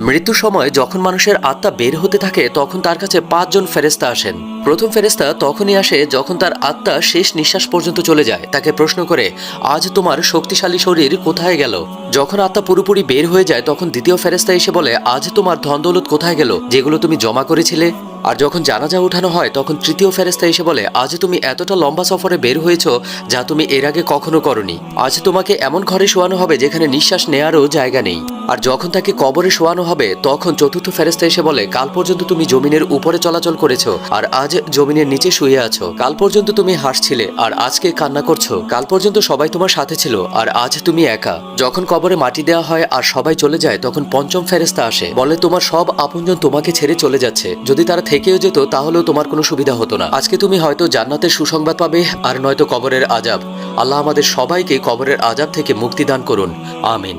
মৃত্যুর সময় যখন মানুষের আত্মা বের হতে থাকে তখন তার কাছে 5 জন ফেরেশতা আসেন। প্রথম ফেরেশতা তখনই আসে যখন তার আত্মা শেষ নিঃশ্বাস পর্যন্ত চলে যায়। তাকে প্রশ্ন করে, আজ তোমার শক্তিশালী শরীর কোথায় গেল? যখন আত্মা পুরোপুরি বের হয়ে যায় তখন দ্বিতীয় ফেরেশতা এসে বলে, আজ তোমার ধন দৌলত কোথায় গেল, যেগুলো তুমি জমা করেছিলে? আর যখন জানাজা উঠানো হয় তখন তৃতীয় ফেরেশতা এসে বলে, আজ তুমি এতটা লম্বা সফরে বের হয়েছো যা তুমি এর আগে কখনো করনি। আজ তোমাকে এমন ঘরে শোয়ানো হবে যেখানে নিঃশ্বাস নেয়ারও জায়গা নেই। আর যখন তাকে কবরে শোয়ানো হবে তখন চতুর্থ ফেরেশতা এসে বলে, কাল পর্যন্ত তুমি জমিনের উপরে চলাচল করেছো আর আজ জমিনের নিচে শুয়ে আছো। কাল পর্যন্ত তুমি হাসছিলে আর আজকে কান্না করছো। কাল পর্যন্ত সবাই তোমার সাথে ছিল আর আজ তুমি একা। যখন কবরে মাটি দেওয়া হয় আর সবাই চলে যায় তখন পঞ্চম ফেরেশতা আসে, বলে তোমার সব আপনজন তোমাকে ছেড়ে চলে যাচ্ছে। যদি তারা থেকেও যেত তাহলেও তোমার কোনো সুবিধা হতো না। আজকে তুমি হয়তো জান্নাতের সুসংবাদ পাবে আর নয়তো কবরের আযাব। আল্লাহ আমাদের সবাইকে কবরের আযাব থেকে মুক্তি দান করুন। আমিন।